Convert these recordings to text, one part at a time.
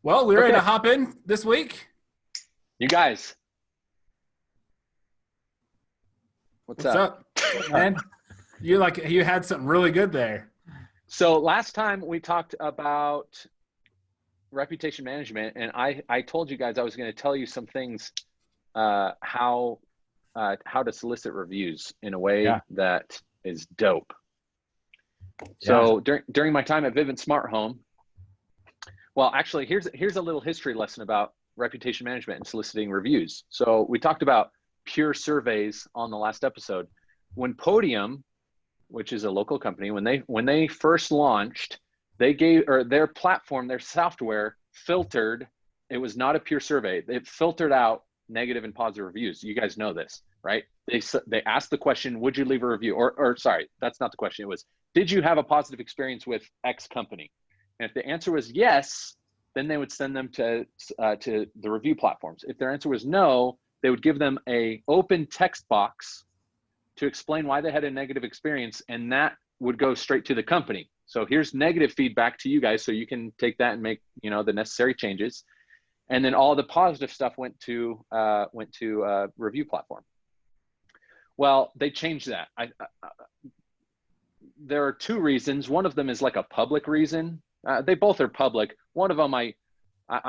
Well, we ready to Okay, hop in this week? you guys, what's What's up? up? What's up, man? You had something really good there. So last time we talked about reputation management, and I told you guys I was going to tell you some things, how to solicit reviews in a Yeah, way that is dope. yeah, So during my time at Vivint Smart Home, well, actually, here's a little history lesson about reputation management and soliciting reviews. So we talked about pure surveys on the last episode. When Podium, which is a local company, when they first launched, they gave, or their platform, their software filtered. It was not a pure survey. It filtered out negative and positive reviews. You guys know this, right? They asked the question, would you leave a review? Or sorry, that's not the question. It was, did you have a positive experience with X company? And if the answer was yes, then they would send them to the review platforms. If their answer was no, they would give them a open text box to explain why they had a negative experience, and that would go straight to the company. So here's negative feedback to you guys, so you can take that and make the necessary changes. And then all the positive stuff went to review platform. Well, they changed that. There are two reasons. One of them is like a public reason. They both are public. One of them I'm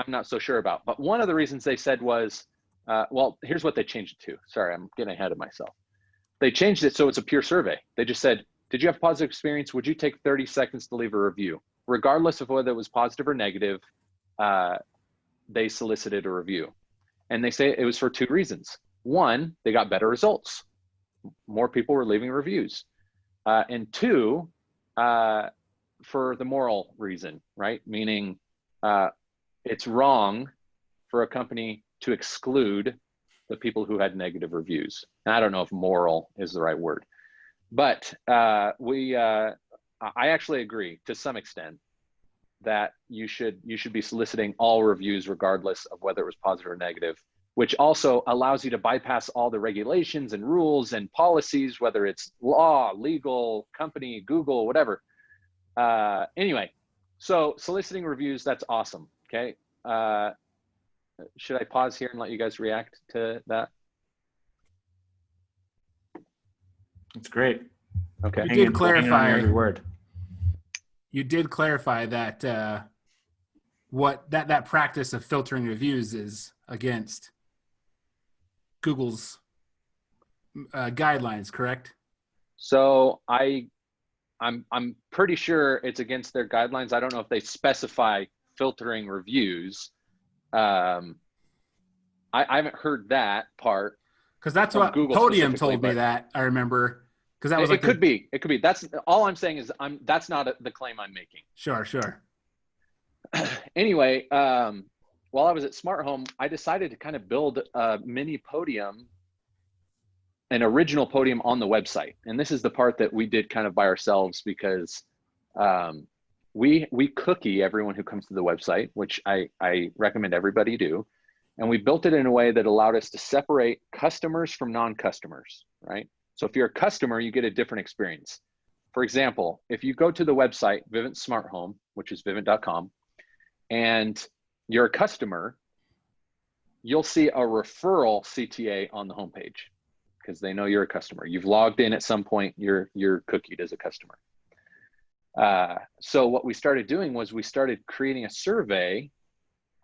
not so sure about. But one of the reasons they said was, well, here's what they changed it to. Sorry, I'm getting ahead of myself. They changed it so it's a pure survey. They just said, did you have a positive experience? Would you take 30 seconds to leave a review? Regardless of whether it was positive or negative, they solicited a review. And they say it was for two reasons. One, they got better results. More people were leaving reviews. And two, for the moral reason, right? Meaning it's wrong for a company to exclude the people who had negative reviews. And I don't know if moral is the right word, but I actually agree to some extent that you should be soliciting all reviews regardless of whether it was positive or negative, which also allows you to bypass all the regulations and rules and policies, whether it's law, legal, company, Google, whatever. Anyway, so soliciting reviews, that's awesome. Okay. Should I pause here and let you guys react to that? it's great. Okay. You did Hanging on your clarify. every word. You did clarify that what that practice of filtering reviews is against Google's guidelines, correct? So I'm pretty sure it's against their guidelines. I don't know if they specify filtering reviews. I haven't heard that part Because that's from what Google Podium specifically, told me but that I remember. Because that was it like could be. It could be. That's all I'm saying is that's not the claim I'm making. sure. Anyway, while I was at Smart Home, I decided to kind of build a mini Podium, an original Podium on the website. And this is the part that we did kind of by ourselves because we cookie everyone who comes to the website, which I recommend everybody do. And we built it in a way that allowed us to separate customers from non-customers, right? So if you're a customer, you get a different experience. For example, if you go to the website, Vivint Smart Home, which is vivint.com, and you're a customer, you'll see a referral CTA on the homepage because they know you're a customer. You've logged in at some point, you're cookied as a customer. So what we started doing was we started creating a survey.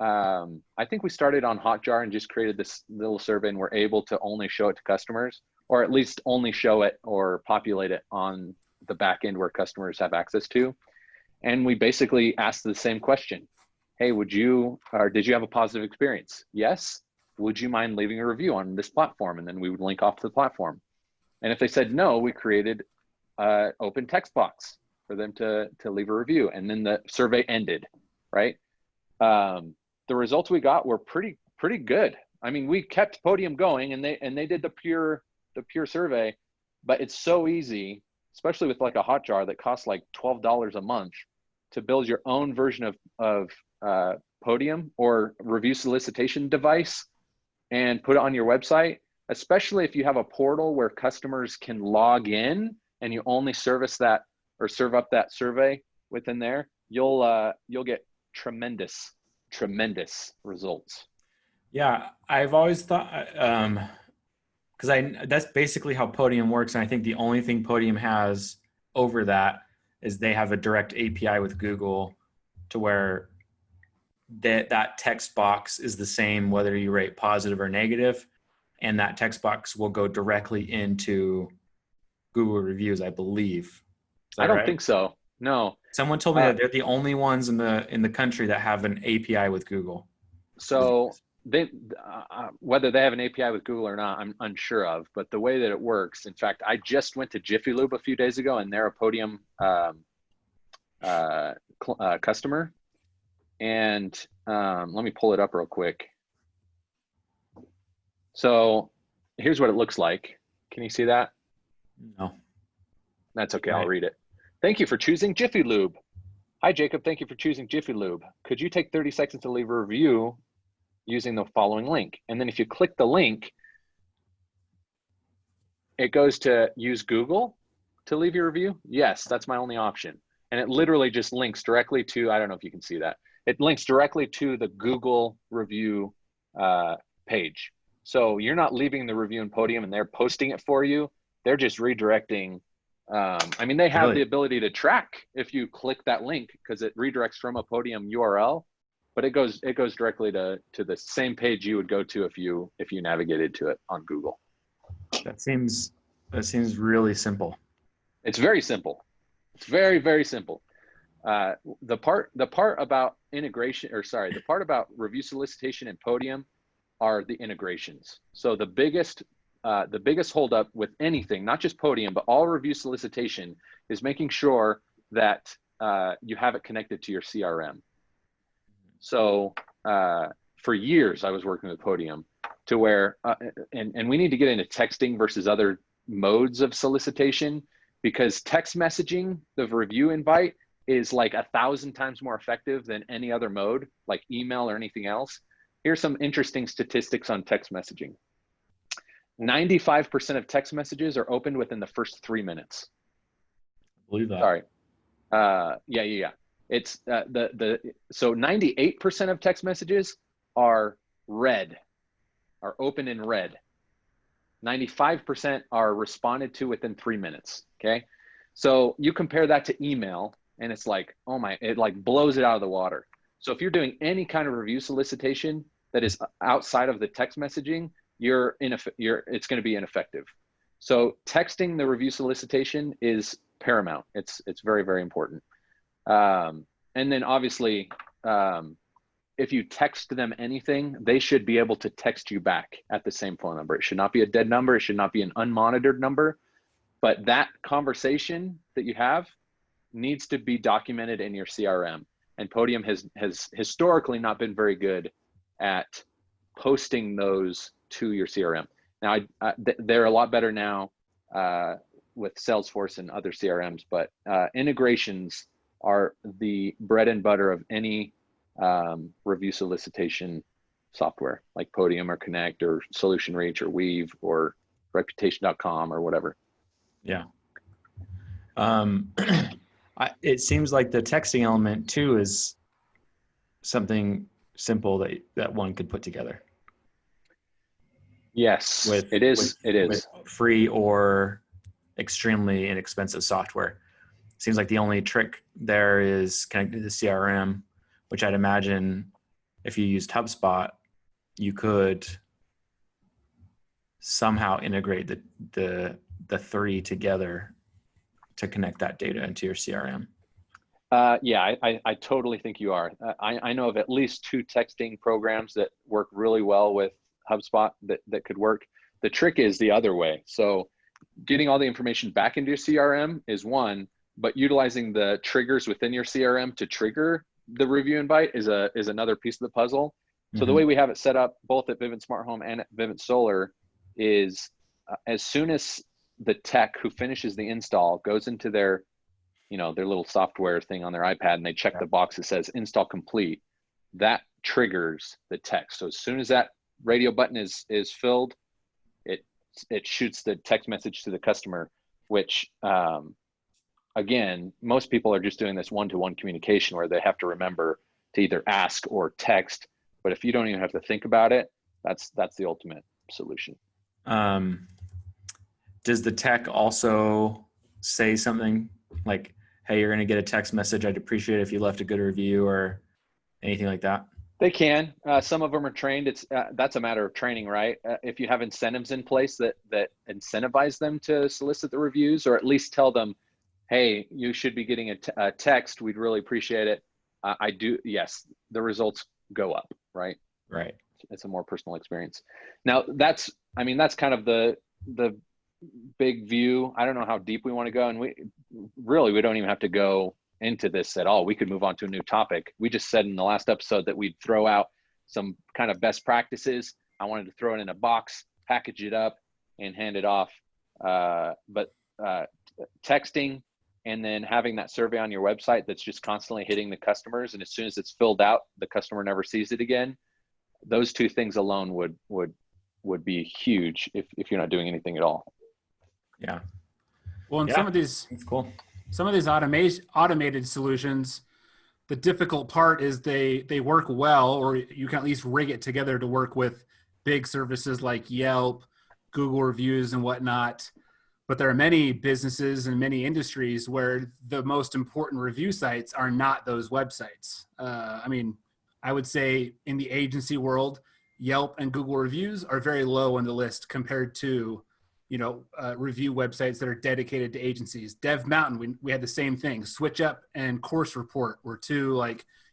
I think we started on Hotjar and just created this little survey, and we're able to only show it to customers, or at least only show it or populate it on the back end where customers have access to. And we basically asked the same question. Hey, did you have a positive experience? Yes. Would you mind leaving a review on this platform? And then we would link off to the platform. And if they said no, we created an open text box for them to leave a review. And then the survey ended, right? The results we got were pretty good. I mean, we kept Podium going, and they did the pure survey, but it's so easy, especially with like a Hotjar that costs like $12 a month, to build your own version of Podium or review solicitation device and put it on your website, especially if you have a portal where customers can log in and you only service that or serve up that survey within there. You'll get tremendous tremendous results. Yeah, I've always thought, because that's basically how Podium works, and I think the only thing Podium has over that is they have a direct API with Google to where that text box is the same whether you rate positive or negative, and that text box will go directly into Google reviews, I believe. Is that I don't right? think so. No. Someone told me that they're the only ones in the country that have an API with Google. So they, whether they have an API with Google or not, I'm unsure of. But the way that it works, in fact, I just went to Jiffy Lube a few days ago, and they're a Podium customer. And let me pull it up real quick. So here's what it looks like. Can you see that? No. That's okay. Right. I'll read it. Thank you for choosing Jiffy Lube. Hi, Jacob. Thank you for choosing Jiffy Lube. Could you take 30 seconds to leave a review using the following link? And then if you click the link, it goes to use Google to leave your review. Yes, that's my only option. And it literally just links directly to, I don't know if you can see that. It links directly to the Google review page. So you're not leaving the review in Podium and they're posting it for you. They're just redirecting. I mean, they have the ability to track if you click that link because it redirects from a Podium URL, but it goes directly to the same page you would go to if you navigated to it on Google. That seems really simple. It's very simple. It's very, very simple. The part about integration, or sorry, the part about review solicitation and Podium are the integrations. So the biggest holdup with anything, not just Podium, but all review solicitation, is making sure that you have it connected to your CRM. So for years, I was working with Podium to where, and we need to get into texting versus other modes of solicitation, because text messaging, the review invite, is like 1,000 times more effective than any other mode, like email or anything else. Here's some interesting statistics on text messaging. 95% of text messages are opened within the first 3 minutes. I believe that. Sorry. Yeah. It's so 98% of text messages are open in red. 95% are responded to within 3 minutes. Okay. So you compare that to email and it's like, oh my, it like blows it out of the water. So if you're doing any kind of review solicitation that is outside of the text messaging, it's going to be ineffective. So texting the review solicitation is paramount. It's very, very important. And then obviously, if you text them anything, they should be able to text you back at the same phone number. It should not be a dead number. It should not be an unmonitored number. But that conversation that you have needs to be documented in your CRM. And Podium has historically not been very good at posting those to your CRM. Now, they're a lot better now with Salesforce and other CRMs, but integrations are the bread and butter of any review solicitation software like Podium or Connect or Solution Reach or Weave or Reputation.com or whatever. Yeah. It seems like the texting element too is something simple that one could put together. Yes, it is. With free or extremely inexpensive software. Seems like the only trick there is connected to the CRM, which I'd imagine if you used HubSpot, you could somehow integrate the three together to connect that data into your CRM. Yeah, I totally think you are. I know of at least 2 texting programs that work really well with HubSpot that could work. The trick is the other way. So getting all the information back into your CRM is one, but utilizing the triggers within your CRM to trigger the review invite is another piece of the puzzle. So the way we have it set up both at Vivint Smart Home and at Vivint Solar is as soon as the tech who finishes the install goes into their little software thing on their iPad and they check the box that says install complete, that triggers the text. So as soon as that radio button is filled, it shoots the text message to the customer, which again, most people are just doing this one-to-one communication where they have to remember to either ask or text. But if you don't even have to think about it, that's the ultimate solution. Does the tech also say something like, hey, you're going to get a text message, I'd appreciate it if you left a good review, or anything like that? They can. Some of them are trained. That's a matter of training, right? If you have incentives in place that incentivize them to solicit the reviews, or at least tell them, hey, you should be getting a text, we'd really appreciate it. I do. Yes, the results go up, right? Right. It's a more personal experience. Now that's kind of the big view. I don't know how deep we want to go, and we don't even have to go into this at all. We could move on to a new topic. We just said in the last episode that we'd throw out some kind of best practices. I wanted to throw it in a box, package it up, and hand it off. But texting and then having that survey on your website that's just constantly hitting the customers, and as soon as it's filled out, the customer never sees it again. Those two things alone would be huge if you're not doing anything at all. Yeah. Well, and some of these, it's cool. Some of these automated solutions, the difficult part is they work well, or you can at least rig it together to work with big services like Yelp, Google reviews, and whatnot. But there are many businesses and many industries where the most important review sites are not those websites. I would say in the agency world, Yelp and Google reviews are very low on the list compared to, review websites that are dedicated to agencies. Dev Mountain, we had the same thing. SwitchUp and Course Report were two,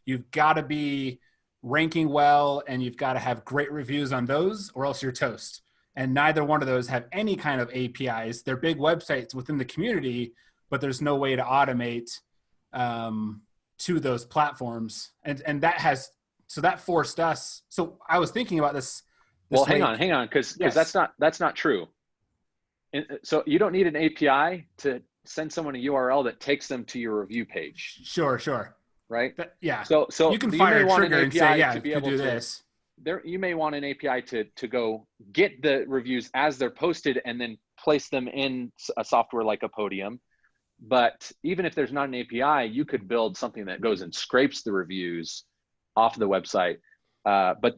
you've got to be ranking well and you've got to have great reviews on those or else you're toast. And neither one of those have any kind of APIs. They're big websites within the community, but there's no way to automate to those platforms. And that forced us. So I was thinking about this. Well, hang on, because that's not true. And so you don't need an API to send someone a URL that takes them to your review page. Sure. Right? Yeah. So you can fire a trigger and say, to be able to do to this. You may want an API to go get the reviews as they're posted and then place them in a software like a Podium. But even if there's not an API, you could build something that goes and scrapes the reviews off the website. But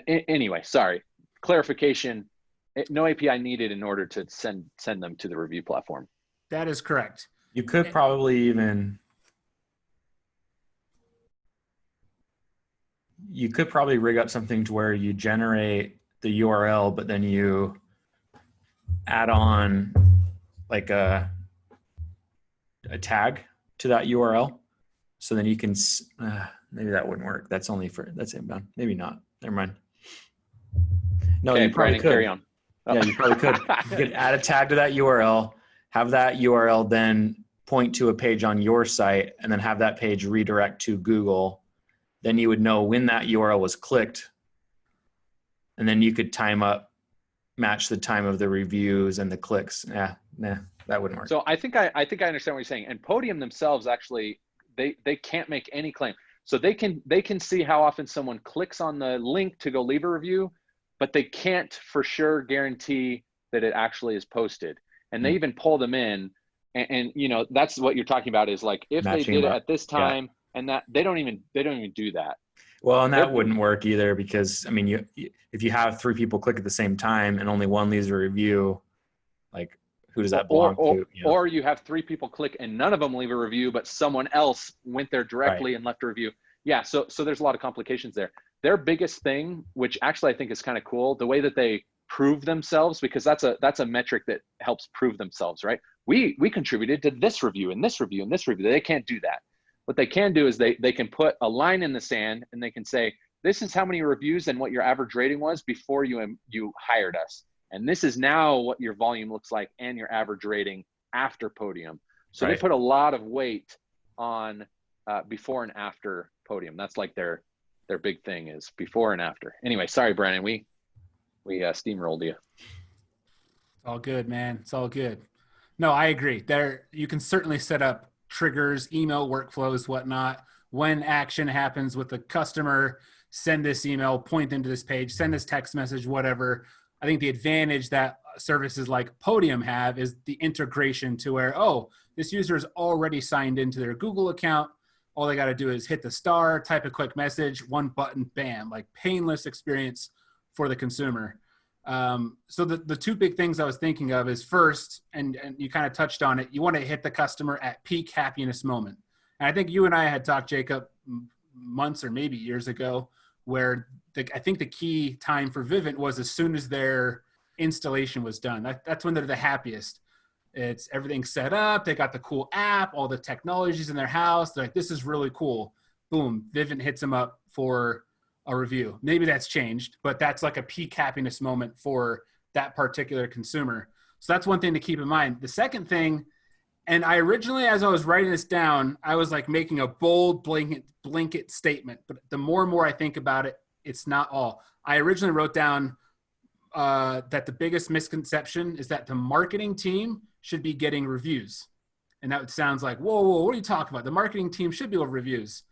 anyway, sorry, clarification. No API needed in order to send them to the review platform. That is correct. You could probably even, rig up something to where you generate the URL, but then you add on like a tag to that URL. So then you can, maybe that wouldn't work. That's inbound. Maybe not. Never mind. No, okay, you probably could. Carry on. Yeah, you probably could. You could add a tag to that URL, have that URL then point to a page on your site, and then have that page redirect to Google. Then you would know when that URL was clicked. And then you could match the time of the reviews and the clicks. That wouldn't work. So I think I understand what you're saying. And Podium themselves actually, they can't make any claim. So they can see how often someone clicks on the link to go leave a review, but they can't for sure guarantee that it actually is posted. And they even pull them in, and that's what you're talking about is like if matching they did it at this time, and that they don't even do that. Well, and that wouldn't work either because if you have 3 people click at the same time and only one leaves a review, like who does that belong to? Or you have 3 people click and none of them leave a review, but someone else went there directly and left a review. Yeah, so there's a lot of complications there. Their biggest thing, which actually I think is kind of cool, the way that they prove themselves, because that's a metric that helps prove themselves, right? We contributed to this review and this review and this review. They can't do that. What they can do is they can put a line in the sand and they can say, this is how many reviews and what your average rating was before you hired us. And this is now what your volume looks like and your average rating after Podium. So they put a lot of weight on before and after Podium. That's like their big thing is before and after. Anyway, sorry, Brandon, we steamrolled you. All good, man. It's all good. No, I agree. You can certainly set up triggers, email workflows, whatnot. When action happens with the customer, send this email, point them to this page, send this text message, whatever. I think the advantage that services like Podium have is the integration to where, this user is already signed into their Google account. All they got to do is hit the star, type a quick message, one button, bam, like painless experience for the consumer. So the two big things I was thinking of is first, and you kind of touched on it, you want to hit the customer at peak happiness moment. And I think you and I had talked, Jacob, months or maybe years ago, where I think the key time for Vivint was as soon as their installation was done. That's when they're the happiest. It's everything set up. They got the cool app, all the technologies in their house. They're like, this is really cool. Boom, Vivint hits them up for a review. Maybe that's changed, but that's like a peak happiness moment for that particular consumer. So that's one thing to keep in mind. The second thing, and I originally, as I was writing this down, I was like making a bold blanket statement, but the more and more I think about it, it's not all. I originally wrote down that the biggest misconception is that the marketing team should be getting reviews. And that sounds like, whoa, what are you talking about? The marketing team should be over reviews.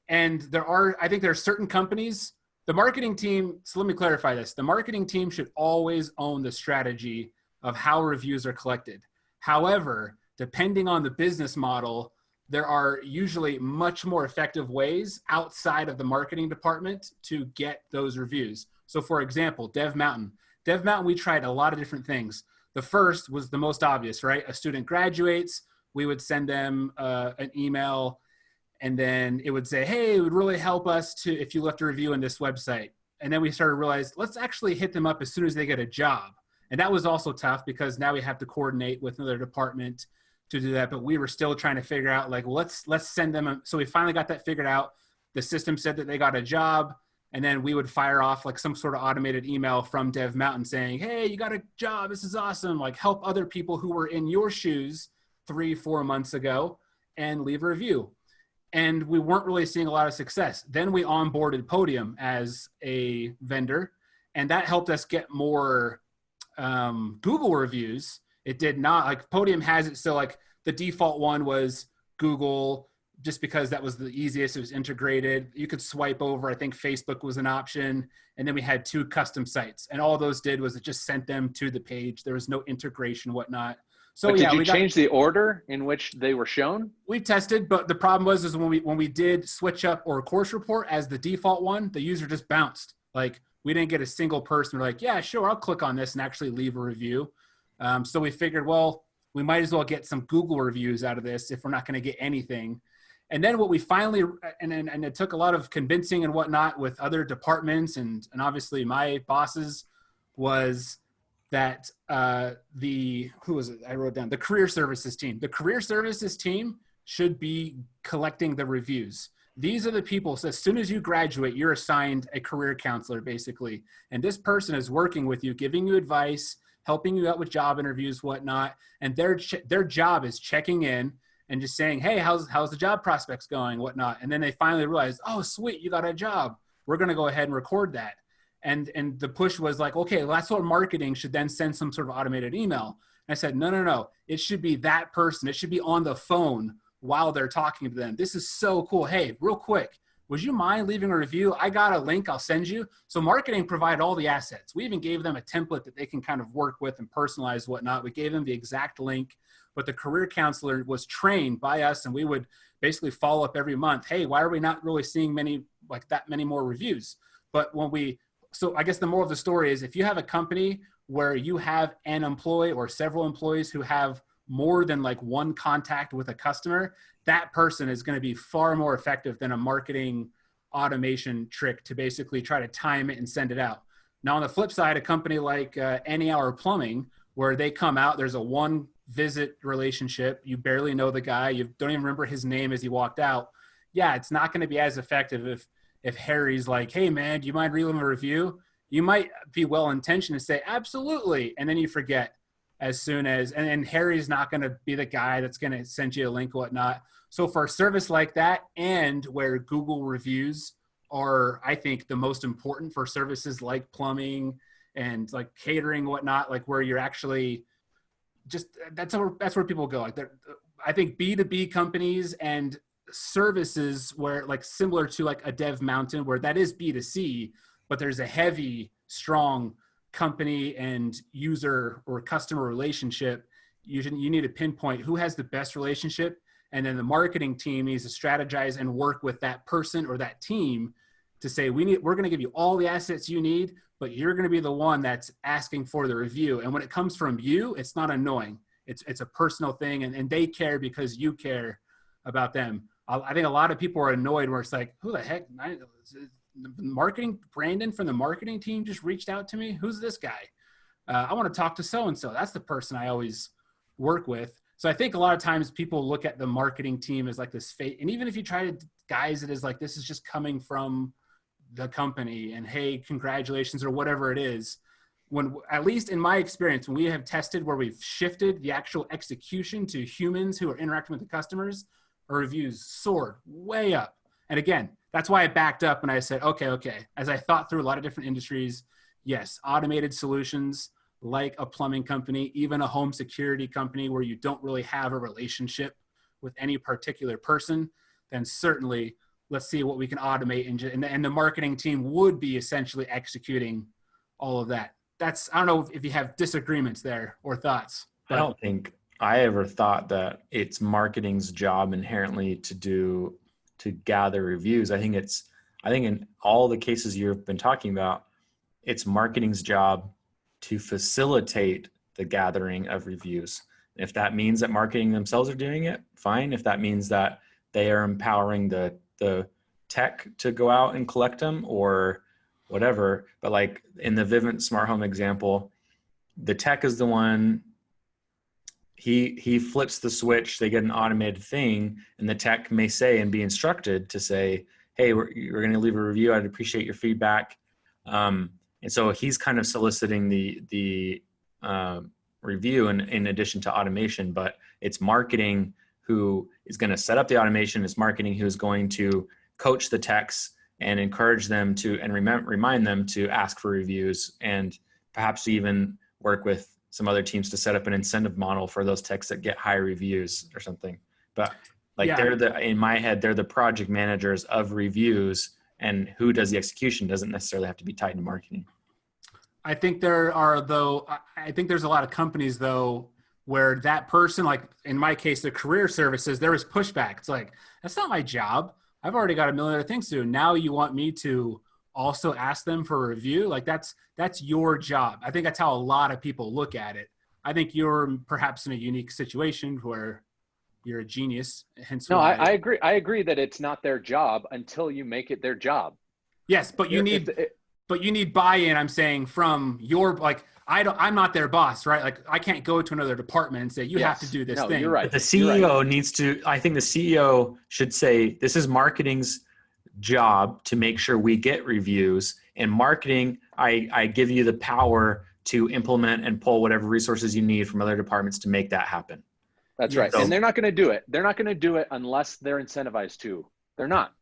And I think there are certain companies, the marketing team, so let me clarify this. The marketing team should always own the strategy of how reviews are collected. However, depending on the business model, there are usually much more effective ways outside of the marketing department to get those reviews. So for example, Dev Mountain, we tried a lot of different things. The first was the most obvious, right? A student graduates, we would send them an email, and then it would say, hey, it would really help us if you left a review on this website. And then we started to realize, let's actually hit them up as soon as they get a job. And that was also tough because now we have to coordinate with another department to do that. But we were still trying to figure out, like, let's send them. So we finally got that figured out. The system said that they got a job. And then we would fire off like some sort of automated email from Dev Mountain saying, hey, you got a job. This is awesome. Like, help other people who were in your shoes 3-4 months ago and leave a review. And we weren't really seeing a lot of success. Then we onboarded Podium as a vendor, and that helped us get more Google reviews. It did not, like Podium has it, so like the default one was Google, just because that was the easiest. It was integrated. You could swipe over. I think Facebook was an option. And then we had 2 custom sites, and all those did was it just sent them to the page. There was no integration, whatnot. So but yeah, did you change the order in which they were shown? We tested, but the problem was when we did switch up or course report as the default one, the user just bounced. Like, we didn't get a single person like, yeah, sure, I'll click on this and actually leave a review. So we figured, well, we might as well get some Google reviews out of this if we're not going to get anything. And then what we finally, and it took a lot of convincing and whatnot with other departments and obviously my bosses, was that who was it? I wrote down the career services team. The career services team should be collecting the reviews. These are the people, so as soon as you graduate, you're assigned a career counselor basically. And this person is working with you, giving you advice, helping you out with job interviews, whatnot. And their job is checking in and just saying, hey, how's the job prospects going, whatnot. And then they finally realize, oh, sweet, you got a job. We're going to go ahead and record that. And the push was like, okay, well, that's what marketing should then send some sort of automated email. And I said, no. It should be that person. It should be on the phone while they're talking to them. This is so cool. Hey, real quick, would you mind leaving a review? I got a link I'll send you. So marketing provided all the assets. We even gave them a template that they can kind of work with and personalize whatnot. We gave them the exact link, but the career counselor was trained by us, and we would basically follow up every month. Hey, why are we not really seeing many more reviews? But so I guess the moral of the story is, if you have a company where you have an employee or several employees who have more than like one contact with a customer, that person is going to be far more effective than a marketing automation trick to basically try to time it and send it out. Now, on the flip side, a company like Any Hour Plumbing, where they come out, there's a one visit relationship. You barely know the guy. You don't even remember his name as he walked out. Yeah, it's not going to be as effective if Harry's like, hey man, do you mind leaving a review? You might be well-intentioned to say, absolutely. And then you forget as soon as, and Harry's not going to be the guy that's going to send you a link, whatnot. So for a service like that, and where Google reviews are, I think, the most important for services like plumbing and like catering, whatnot, like where you're actually just, that's where people go. Like, I think B2B companies and services where, like, similar to like a Dev Mountain, where that is B2C, but there's a heavy, strong company and user or customer relationship. You need to pinpoint who has the best relationship And then the marketing team needs to strategize and work with that person or that team to say, we're going to give you all the assets you need, but you're going to be the one that's asking for the review. And when it comes from you, it's not annoying. It's a personal thing, and they care because you care about them. I think a lot of people are annoyed where it's like, who the heck? Brandon from the marketing team just reached out to me. Who's this guy? I want to talk to so-and-so. That's the person I always work with. So I think a lot of times people look at the marketing team as like this fate. And even if you try to guise it as like, this is just coming from the company and hey, congratulations or whatever it is. When, at least in my experience, when we have tested where we've shifted the actual execution to humans who are interacting with the customers, our reviews soared way up. And again, that's why I backed up and I said, okay. As I thought through a lot of different industries, yes, automated solutions like a plumbing company, even a home security company where you don't really have a relationship with any particular person, then certainly let's see what we can automate. And the marketing team would be essentially executing all of that. I don't know if you have disagreements there or thoughts. I don't think I ever thought that it's marketing's job inherently to gather reviews. I think in all the cases you've been talking about, it's marketing's job to facilitate the gathering of reviews. If that means that marketing themselves are doing it, fine. If that means that they are empowering the tech to go out and collect them or whatever. But like in the Vivint smart home example, the tech is the one, he flips the switch, they get an automated thing, and the tech may say and be instructed to say, hey, we're going to leave a review. I'd appreciate your feedback. And so he's kind of soliciting the review in addition to automation, but it's marketing who is going to set up the automation. It's marketing who is going to coach the techs and encourage them to, and remind them to ask for reviews, and perhaps even work with some other teams to set up an incentive model for those techs that get high reviews or something. But like in my head, they're the project managers of reviews, and who does the execution doesn't necessarily have to be tied to marketing. I think there's a lot of companies though, where that person, like in my case, the career services, there was pushback. It's like, that's not my job. I've already got a million other things to do. Now you want me to also ask them for a review? Like that's your job. I think that's how a lot of people look at it. I think you're perhaps in a unique situation where you're a genius. Hence no, I agree. I agree that it's not their job until you make it their job. Yes, but you need buy-in. I'm saying from your, like, I'm not their boss, right? Like I can't go to another department and say, you have to do this thing. You're right. But the CEO needs to, I think the CEO should say, this is marketing's job to make sure we get reviews, and marketing, I give you the power to implement and pull whatever resources you need from other departments to make that happen. That's right. And they're not going to do it. They're not going to do it unless they're incentivized to. They're not,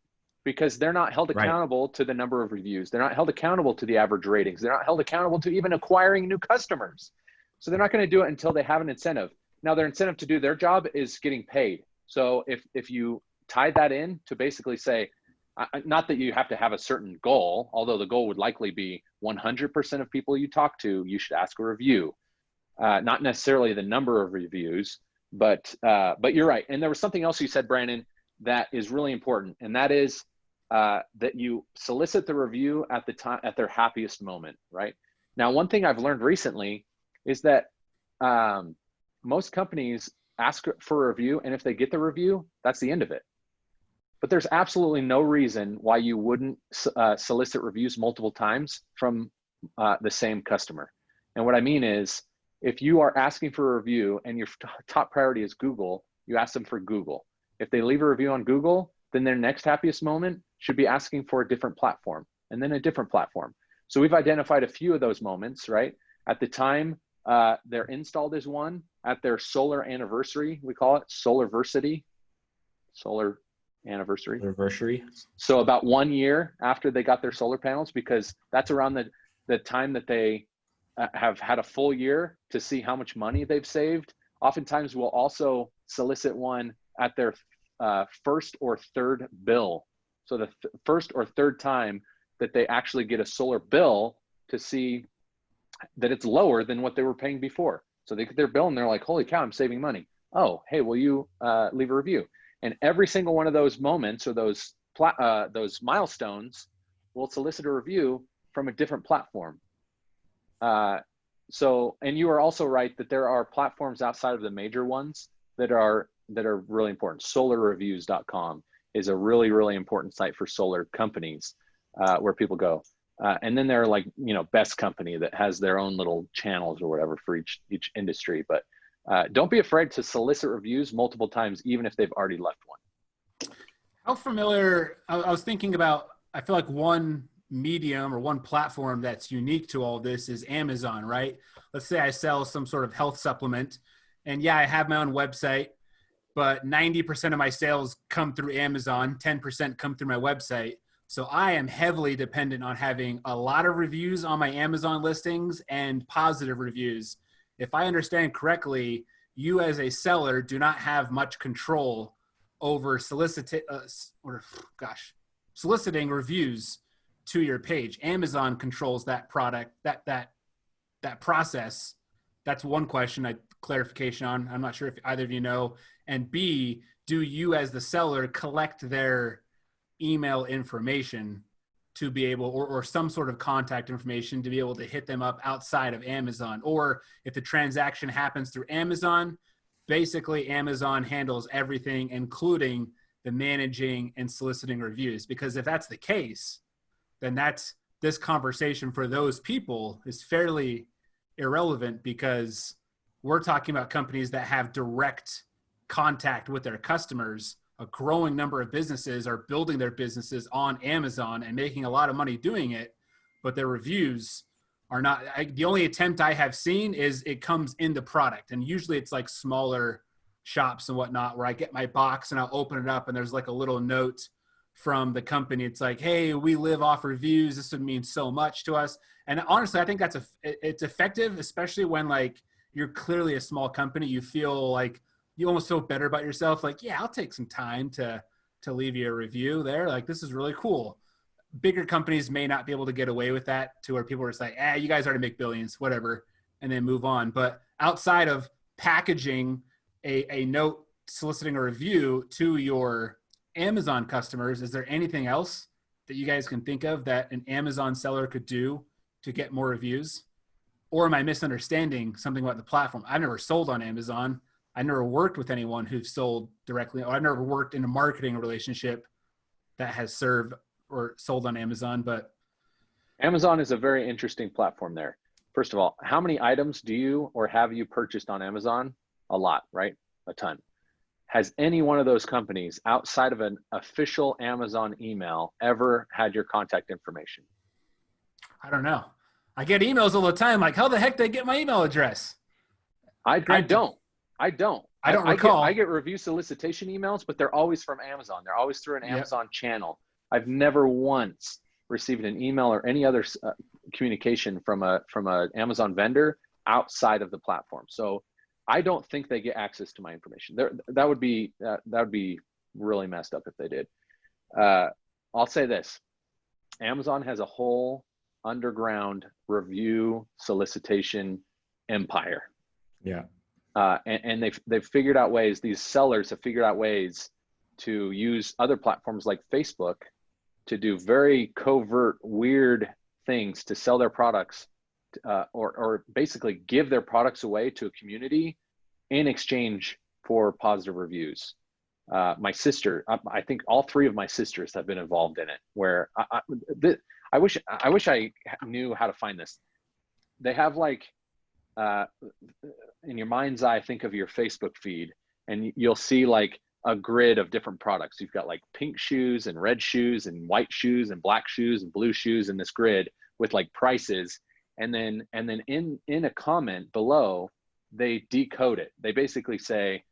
because they're not held accountable to the number of reviews. They're not held accountable to the average ratings. They're not held accountable to even acquiring new customers. So they're not going to do it until they have an incentive. Now their incentive to do their job is getting paid. So if you tie that in to basically say, not that you have to have a certain goal, although the goal would likely be 100% of people you talk to, you should ask a review. Not necessarily the number of reviews, but you're right. And there was something else you said, Brandon, that is really important. And that is that you solicit the review at their happiest moment, right? Now, one thing I've learned recently is that most companies ask for a review, and if they get the review, that's the end of it. But there's absolutely no reason why you wouldn't solicit reviews multiple times from the same customer. And what I mean is, if you are asking for a review and your top priority is Google, you ask them for Google. If they leave a review on Google, then their next happiest moment should be asking for a different platform, and then a different platform. So we've identified a few of those moments, right? At the time they're installed as one, at their solar anniversary, we call it solar anniversary. So about 1 year after they got their solar panels, because that's around the time that they have had a full year to see how much money they've saved. Oftentimes we'll also solicit one at their first or third bill. So the first or third time that they actually get a solar bill, to see that it's lower than what they were paying before. So they get their bill and they're like, holy cow, I'm saving money. Oh, hey, will you leave a review? And every single one of those moments or those milestones will solicit a review from a different platform. And you are also right that there are platforms outside of the major ones that are really important. Solarreviews.com is a really, really important site for solar companies, where people go. And then there are like, Best Company that has their own little channels or whatever for each industry. But don't be afraid to solicit reviews multiple times, even if they've already left one. How familiar, I was thinking about, I feel like one medium or one platform that's unique to all this is Amazon, right? Let's say I sell some sort of health supplement, and yeah, I have my own website, but 90% of my sales come through Amazon, 10% come through my website. So I am heavily dependent on having a lot of reviews on my Amazon listings and positive reviews. If I understand correctly, you as a seller do not have much control over soliciting reviews to your page. Amazon controls that product, that process. That's one question clarification on. I'm not sure if either of you know. And B, do you as the seller collect their email information to be able, or some sort of contact information to be able to hit them up outside of Amazon? Or if the transaction happens through Amazon, basically Amazon handles everything, including the managing and soliciting reviews. Because if that's the case, then this conversation for those people is fairly irrelevant, because we're talking about companies that have direct contact with their customers. A growing number of businesses are building their businesses on Amazon and making a lot of money doing it, but their reviews are not. The only attempt I have seen is it comes in the product, and usually it's like smaller shops and whatnot where I get my box and I'll open it up and there's like a little note from the company. It's like, hey, we live off reviews. This would mean so much to us. And honestly, I think it's effective, especially when like you're clearly a small company. You feel like you almost feel better about yourself. Like, yeah, I'll take some time to leave you a review there. Like, this is really cool. Bigger companies may not be able to get away with that, to where people are just like, you guys already make billions, whatever, and then move on. But outside of packaging a note soliciting a review to your Amazon customers, is there anything else that you guys can think of that an Amazon seller could do to get more reviews? Or am I misunderstanding something about the platform? I've never sold on Amazon. I never worked with anyone who's sold directly, or I've never worked in a marketing relationship that has served or sold on Amazon. But Amazon is a very interesting platform there. First of all, how many items do you or have you purchased on Amazon? A lot, right? A ton. Has any one of those companies outside of an official Amazon email ever had your contact information? I don't know. I get emails all the time. Like, how the heck did I get my email address? I don't. I recall. I get review solicitation emails, but they're always from Amazon. They're always through an Amazon channel. I've never once received an email or any other communication from a Amazon vendor outside of the platform. So I don't think they get access to my information. That would be really messed up if they did. I'll say this: Amazon has a whole underground review solicitation empire. Yeah. And they've figured out ways. These sellers have figured out ways to use other platforms like Facebook to do very covert, weird things to sell their products, or basically give their products away to a community in exchange for positive reviews. My sister, I think all three of my sisters have been involved in it. Where I wish I knew how to find this. They have like. In your mind's eye, think of your Facebook feed, and you'll see like a grid of different products. You've got like pink shoes and red shoes and white shoes and black shoes and blue shoes in this grid with like prices. And then in a comment below, they decode it. They basically say,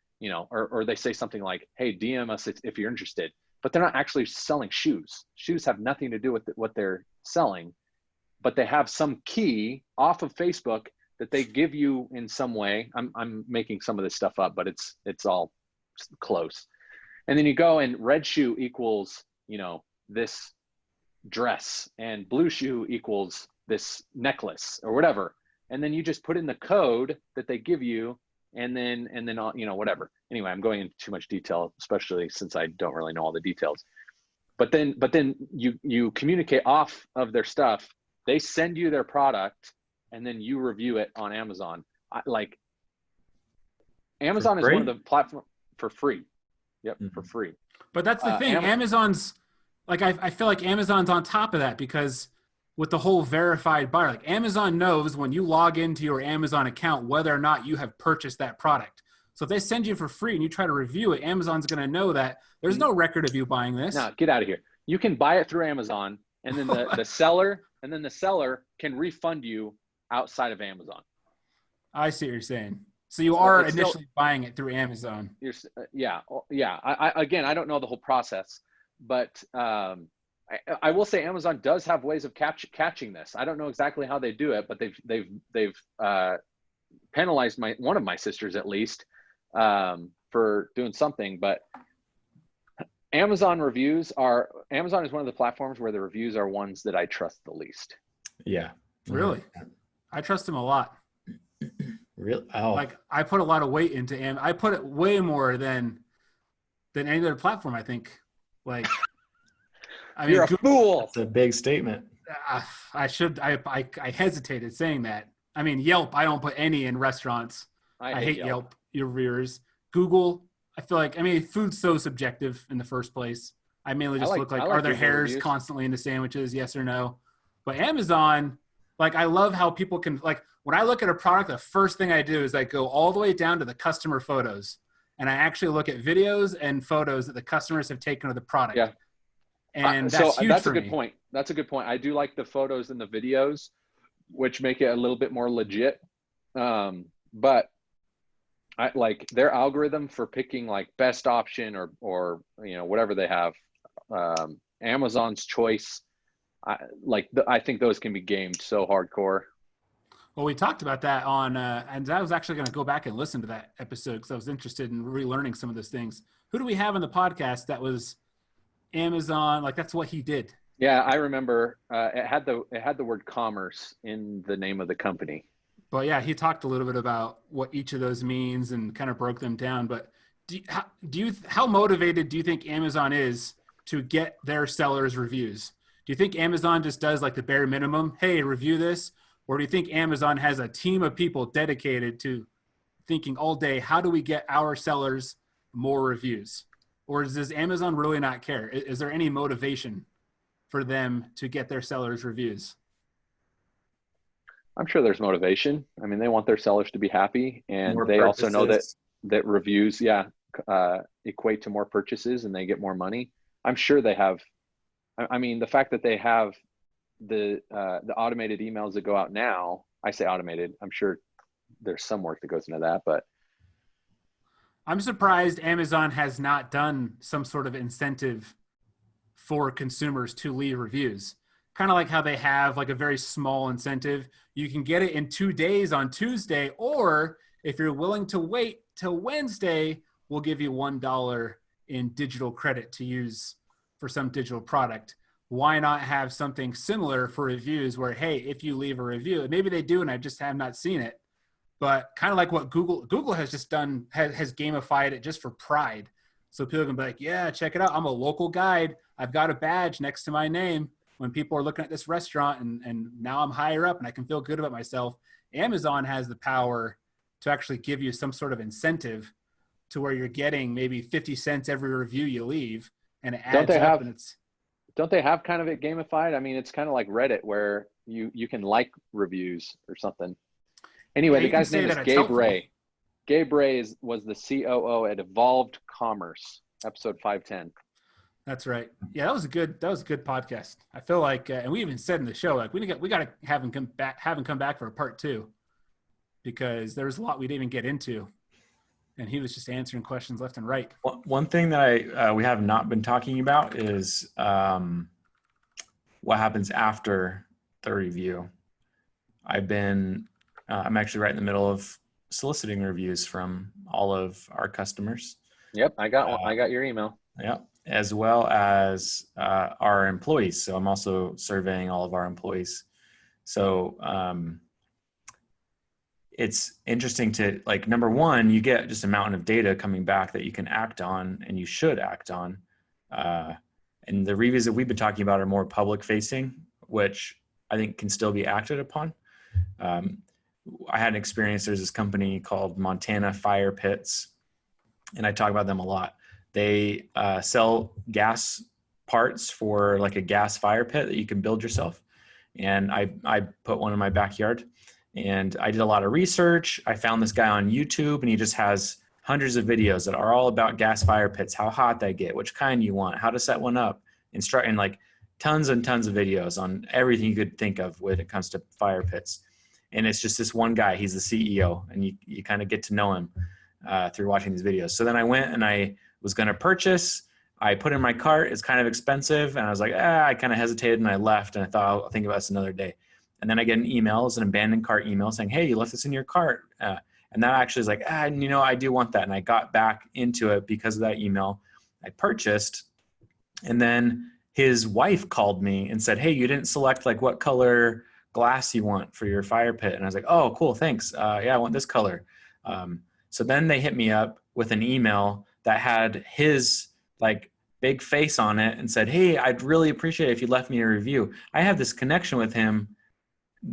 or they say something like, hey, DM us if you're interested, but they're not actually selling shoes. Shoes have nothing to do with what they're selling, but they have some key off of Facebook that they give you in some way. I'm making some of this stuff up, but it's all close. And then you go and red shoe equals, this dress, and blue shoe equals this necklace or whatever. And then you just put in the code that they give you and then whatever. Anyway, I'm going into too much detail, especially since I don't really know all the details. But then you communicate off of their stuff. They send you their product, and then you review it on Amazon. Amazon is one of the platform for free. Yep, for free. But that's the thing. Amazon's like, I feel like Amazon's on top of that, because with the whole verified buyer, like Amazon knows when you log into your Amazon account whether or not you have purchased that product. So if they send you for free and you try to review it, Amazon's going to know that there's no record of you buying this. No, get out of here. You can buy it through Amazon, and then the seller can refund you outside of Amazon. I see what you're saying. So you are initially buying it through Amazon. Yeah. I don't know the whole process, but I will say Amazon does have ways of catching this. I don't know exactly how they do it, but they've penalized one of my sisters at least for doing something. But Amazon is one of the platforms where the reviews are ones that I trust the least. Yeah. Really? I trust them a lot. Really? Oh. Like I put a lot of weight into I put it way more than any other platform, I think. Like, I mean, you're a fool. That's a big statement. I hesitated saying that. I mean, Yelp, I don't put any in restaurants. I hate Yelp reviewers. Google, I feel like, food's so subjective in the first place. I mainly just look like are there hairs constantly in the sandwiches? Yes or no. But Amazon, like, I love how people can, like, when I look at a product, the first thing I do is I go all the way down to the customer photos, and I actually look at videos and photos that the customers have taken of the product. Yeah. And that's huge that's for a good me. point. That's a good point. I do like the photos and the videos, which make it a little bit more legit. But I like their algorithm for picking like best option or whatever they have. Amazon's choice. I think those can be gamed so hardcore. Well, we talked about that on, and I was actually going to go back and listen to that episode because I was interested in relearning some of those things. Who do we have on the podcast that was Amazon? Like, that's what he did. Yeah, I remember. It had the word commerce in the name of the company. But yeah, he talked a little bit about what each of those means and kind of broke them down. But how motivated do you think Amazon is to get their sellers reviews? Do you think Amazon just does like the bare minimum? Hey, review this. Or do you think Amazon has a team of people dedicated to thinking all day, how do we get our sellers more reviews? Or does Amazon really not care? Is there any motivation for them to get their sellers reviews? I'm sure there's motivation. I mean, they want their sellers to be happy, and they also know that reviews, equate to more purchases and they get more money. I'm sure they have. I mean, the fact that they have the automated emails that go out now, I say automated, I'm sure there's some work that goes into that, but I'm surprised Amazon has not done some sort of incentive for consumers to leave reviews. Kind of like how they have like a very small incentive. You can get it in 2 days on Tuesday, or if you're willing to wait till Wednesday, we'll give you $1 in digital credit to use for some digital product. Why not have something similar for reviews where, hey, if you leave a review, maybe they do and I just have not seen it, but kind of like what Google has just done, has gamified it just for pride. So people can be like, yeah, check it out. I'm a local guide. I've got a badge next to my name when people are looking at this restaurant, and now I'm higher up and I can feel good about myself. Amazon has the power to actually give you some sort of incentive to where you're getting maybe 50 cents every review you leave, and it adds up. Don't they have kind of it gamified? I mean, it's kind of like Reddit where you can like reviews or something. Anyway, the guy's name is Gabe Ray. Gabe Ray was the COO at Evolved Commerce, episode 510. That's right. Yeah, that was a good podcast. I feel like, and we even said in the show, like we got to have him come back for a part 2, because there's a lot we didn't even get into, and he was just answering questions left and right. One thing that we have not been talking about is what happens after the review. I'm actually right in the middle of soliciting reviews from all of our customers. Yep, I got your email. Yep, as well as our employees. So I'm also surveying all of our employees. So it's interesting to like, number one, you get just a mountain of data coming back that you can act on and you should act on. And the reviews that we've been talking about are more public facing, which I think can still be acted upon. I had an experience. There's this company called Montana Fire Pits, and I talk about them a lot. They sell gas parts for like a gas fire pit that you can build yourself. And I put one in my backyard, and I did a lot of research. I found this guy on YouTube, and he just has hundreds of videos that are all about gas fire pits, how hot they get, which kind you want, how to set one up, and like tons and tons of videos on everything you could think of when it comes to fire pits. And it's just this one guy, he's the CEO, and you kind of get to know him through watching these videos. So then I went and I was going to purchase. I put in my cart. It's kind of expensive. And I was like, I kind of hesitated, and I left, and I thought, I'll think about this another day. And then I get an email, it's an abandoned cart email saying, hey, you left this in your cart. And that actually is like, I do want that. And I got back into it because of that email. I purchased, and then his wife called me and said, hey, you didn't select like what color glass you want for your fire pit. And I was like, oh, cool, thanks. Yeah, I want this color. So then they hit me up with an email that had his like big face on it and said, hey, I'd really appreciate it if you left me a review. I have this connection with him.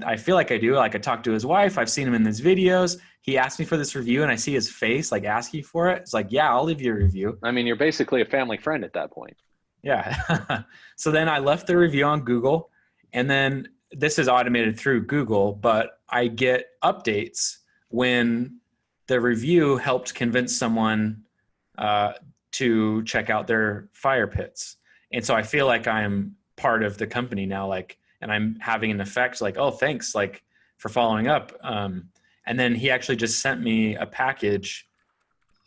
I feel like I do. Like I talked to his wife. I've seen him in his videos. He asked me for this review, and I see his face like asking for it. It's like, yeah, I'll leave you a review. I mean, you're basically a family friend at that point. Yeah. So then I left the review on Google, and then this is automated through Google, but I get updates when the review helped convince someone to check out their fire pits. And so I feel like I'm part of the company now, like, and I'm having an effect like, oh, thanks, like for following up. And then he actually just sent me a package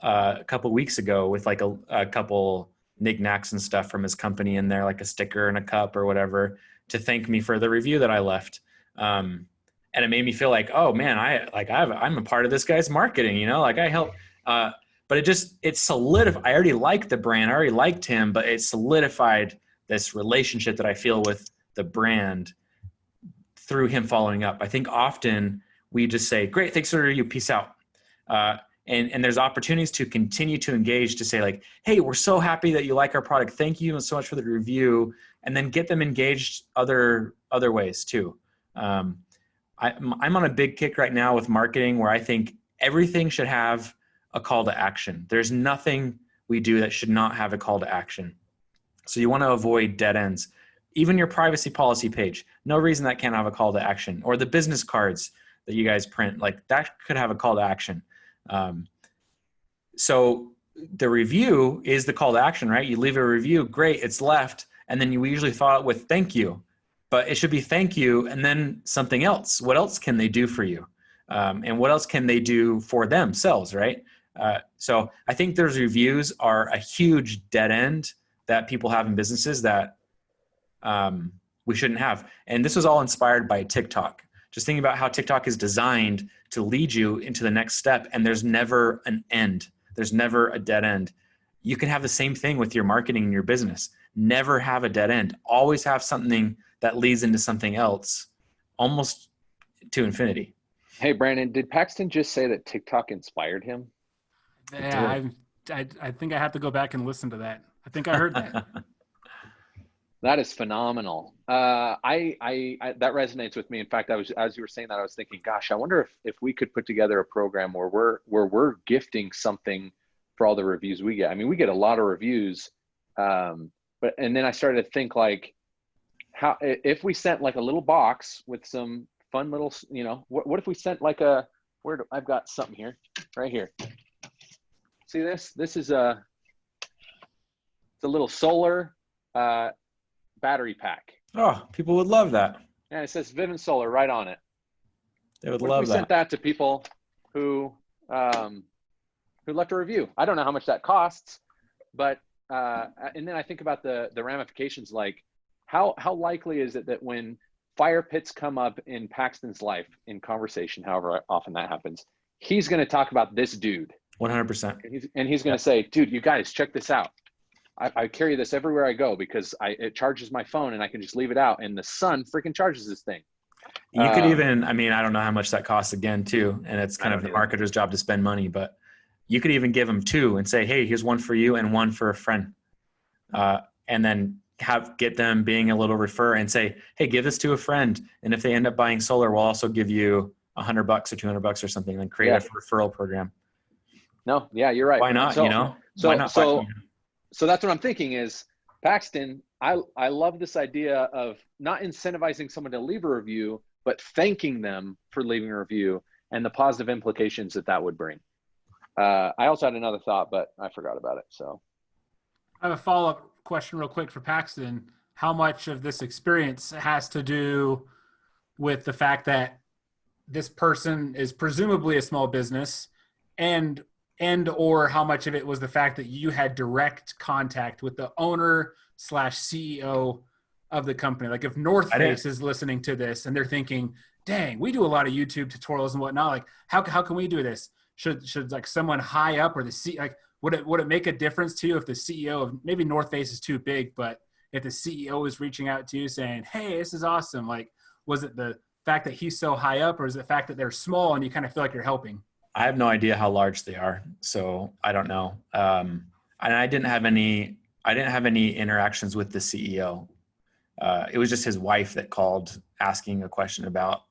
a couple weeks ago with like a couple knickknacks and stuff from his company in there, like a sticker and a cup or whatever, to thank me for the review that I left. And it made me feel like, oh man, I'm a part of this guy's marketing, like I help. But it solidified. I already liked the brand. I already liked him, but it solidified this relationship that I feel with the brand through him following up. I think often we just say, great, thanks for the review, peace out. And there's opportunities to continue to engage, to say like, hey, we're so happy that you like our product. Thank you so much for the review. And then get them engaged other ways too. I'm on a big kick right now with marketing where I think everything should have a call to action. There's nothing we do that should not have a call to action. So you want to avoid dead ends. Even your privacy policy page, no reason that can't have a call to action. Or the business cards that you guys print, like that could have a call to action. So the review is the call to action, right? You leave a review, great, it's left. And then we usually follow it with thank you, but it should be thank you and then something else. What else can they do for you? And what else can they do for themselves, right? So I think those reviews are a huge dead end that people have in businesses that we shouldn't have. And this was all inspired by TikTok. Just thinking about how TikTok is designed to lead you into the next step, and there's never an end. There's never a dead end. You can have the same thing with your marketing in your business. Never have a dead end. Always have something that leads into something else, almost to infinity. Hey, Brandon, did Paxton just say that TikTok inspired him? Yeah, I think I have to go back and listen to that. I think I heard that. That is phenomenal. I that resonates with me. In fact, as you were saying that, I was thinking, gosh, I wonder if we could put together a program where we're gifting something for all the reviews we get. I mean, we get a lot of reviews, and then I started to think like, how if we sent like a little box with some fun little, what if we sent like I've got something here, right here. See this? This is it's a little solar battery pack. Oh, people would love that. And it says Vivint Solar right on it. They would What love if we that. sent that to people who left a review? I don't know how much that costs, but and then I think about the ramifications, like how likely is it that when fire pits come up in Paxton's life in conversation, however often that happens, he's going to talk about this dude. 100%. And he's going to say, dude, you guys check this out. I carry this everywhere I go because it charges my phone and I can just leave it out and the sun freaking charges this thing. You could even, I mean, I don't know how much that costs again too. And it's I kind of don't the either. marketer's job to spend money, but you could even give them two and say, hey, here's one for you and one for a friend. And then get them being a little refer and say, hey, give this to a friend. And if they end up buying solar, we'll also give you $100 or $200 or something, and then create Yeah. a referral program. No, yeah, you're right. Why not? So, You know, why so, not? so, so that's what I'm thinking is, Paxton, I love this idea of not incentivizing someone to leave a review, but thanking them for leaving a review and the positive implications that that would bring. I also had another thought, but I forgot about it. So I have a follow-up question real quick for Paxton. How much of this experience has to do with the fact that this person is presumably a small business, and or how much of it was the fact that you had direct contact with the owner slash CEO of the company? Like if North Face is listening to this and they're thinking, dang, we do a lot of YouTube tutorials and whatnot. Like how can we do this? Should like someone high up or the C, like would it make a difference to you if the CEO of, maybe North Face is too big, but if the CEO is reaching out to you saying, hey, this is awesome. Like, was it the fact that he's so high up, or is it the fact that they're small and you kind of feel like you're helping? I have no idea how large they are, so I don't know. And I didn't have any interactions with the CEO. It was just his wife that called asking a question about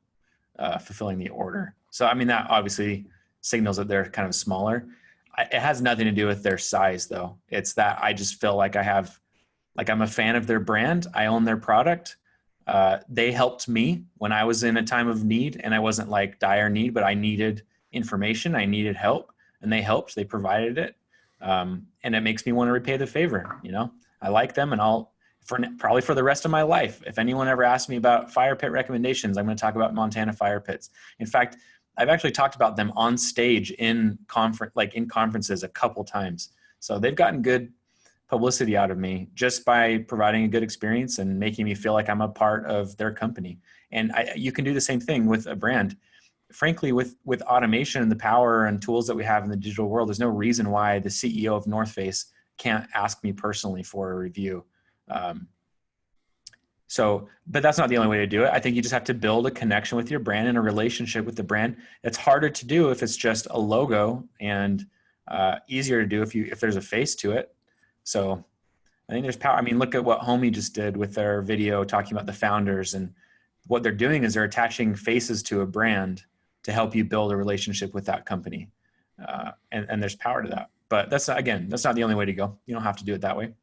fulfilling the order. So, I mean, that obviously signals that they're kind of smaller. It has nothing to do with their size, though. It's that I just feel like I'm a fan of their brand. I own their product. They helped me when I was in a time of need, and I wasn't like dire need, but I needed information. I needed help, and they helped. They provided it. And it makes me want to repay the favor. You know, I like them, and probably for the rest of my life, if anyone ever asks me about fire pit recommendations, I'm going to talk about Montana fire pits. In fact, I've actually talked about them on stage in conferences a couple times. So they've gotten good publicity out of me just by providing a good experience and making me feel like I'm a part of their company. And you can do the same thing with a brand. Frankly, with automation and the power and tools that we have in the digital world, there's no reason why the CEO of North Face can't ask me personally for a review. But that's not the only way to do it. I think you just have to build a connection with your brand and a relationship with the brand. It's harder to do if it's just a logo, and easier to do if there's a face to it. So I think there's power. I mean, look at what Homey just did with their video talking about the founders, and what they're doing is they're attaching faces to a brand to help you build a relationship with that company. And there's power to that. But that's not the only way to go. You don't have to do it that way.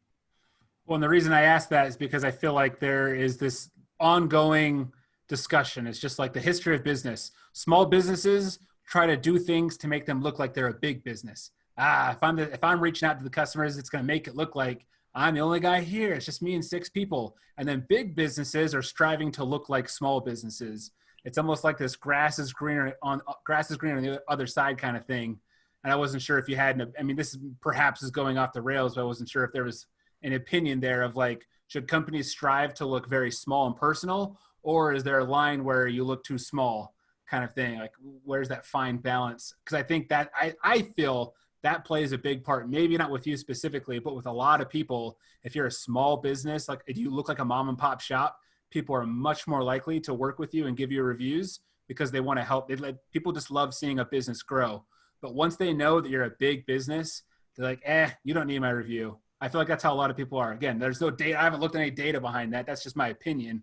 Well, and the reason I ask that is because I feel like there is this ongoing discussion. It's just like the history of business. Small businesses try to do things to make them look like they're a big business. If I'm reaching out to the customers, it's going to make it look like I'm the only guy here. It's just me and 6 people. And then big businesses are striving to look like small businesses. It's almost like this grass is greener on the other side kind of thing. And I wasn't sure if you had, I mean, this perhaps is going off the rails, but I wasn't sure if there was an opinion there of like, should companies strive to look very small and personal, or is there a line where you look too small kind of thing? Like, where's that fine balance? Because I think that I feel that plays a big part, maybe not with you specifically, but with a lot of people. If you're a small business, like if you look like a mom and pop shop, people are much more likely to work with you and give you reviews because they want to help. People just love seeing a business grow. But once they know that you're a big business, they're like, you don't need my review. I feel like that's how a lot of people are. Again, there's no data. I haven't looked at any data behind that. That's just my opinion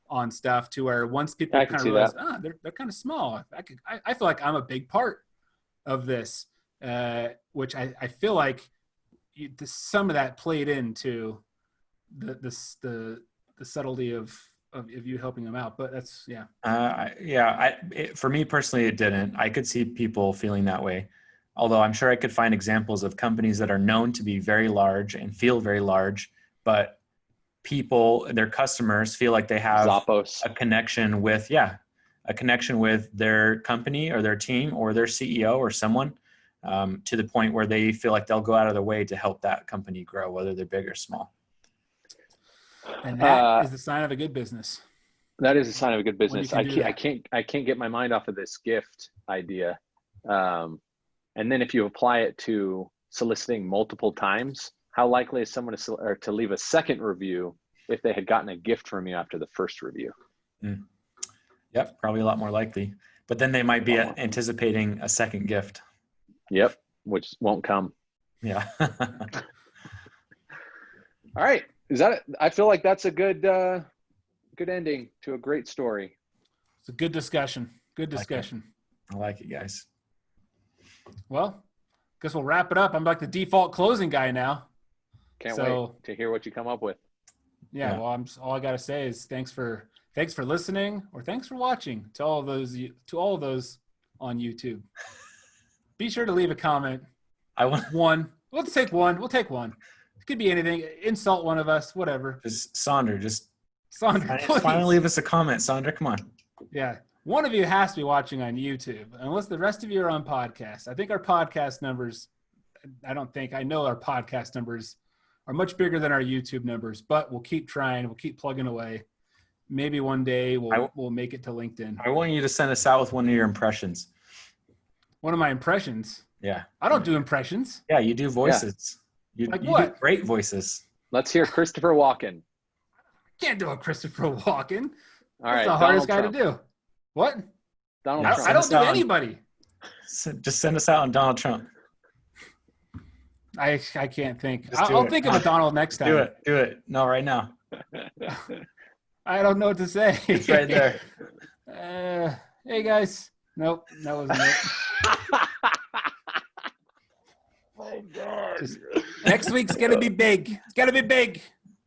on stuff, to where once people kind of realize, they're kind of small. I feel like I'm a big part of this, which I feel like some of that played into the subtlety of you helping them out. But that's, yeah. For me personally, it didn't. I could see people feeling that way. Although I'm sure I could find examples of companies that are known to be very large and feel very large, but their customers feel like they have Zappos. a connection with their company or their team or their CEO or someone, to the point where they feel like they'll go out of their way to help that company grow, whether they're big or small. And that is the sign of a good business. That is a sign of a good business. I can't get my mind off of this gift idea. And then if you apply it to soliciting multiple times, how likely is someone to leave a second review if they had gotten a gift from you after the first review? Yep, probably a lot more likely. But then they might be Lot more. anticipating a second gift. Yep, which won't come. Yeah. All right, is that? I feel like that's a good ending to a great story. It's a good discussion. Good Like it. discussion. I like it, guys. Well, guess we'll wrap it up. I'm like the default closing guy now. Can't So- wait to hear what you come up with. Yeah, Yeah. well, all I gotta say is thanks for listening or thanks for watching to all of those on YouTube. Be sure to leave a comment. I want One. Let's take one. We'll take one. It could be anything. Insult one of us, whatever. just Sandra, just Sandra, please. finally leave us a comment, Sandra. Come on. Yeah. One of you has to be watching on YouTube, unless the rest of you are on podcasts. I think our podcast numbers, I know our podcast numbers are much bigger than our YouTube numbers, but we'll keep trying. We'll keep plugging away. Maybe one day we'll make it to LinkedIn. I want you to send us out with one of your impressions. One of my impressions. Yeah. I don't do impressions. Yeah, you do voices. Like You what? do great voices. Let's hear Christopher Walken. Can't do a Christopher Walken. All That's right, the hardest Donald guy Trump. to do. What? Donald Yeah, Trump. I don't us do out on- anybody. Just send us out on Donald Trump. I can't think. Just do I'll it. think of a Donald next time. Do it. Do it. No, right now. I don't know what to say. It's right there. Hey guys. Nope, that wasn't it. Oh God. Just- Next week's gonna be big. It's gonna be big.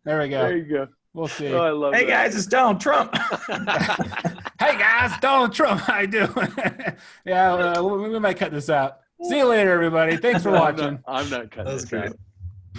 There we go. There you go. We'll see. Oh, I love Hey that. guys, it's Donald Trump. Hey guys, Donald Trump. How you doing? Yeah, we might cut this out. See you later, everybody. Thanks for watching. I'm not cutting That was this great. out.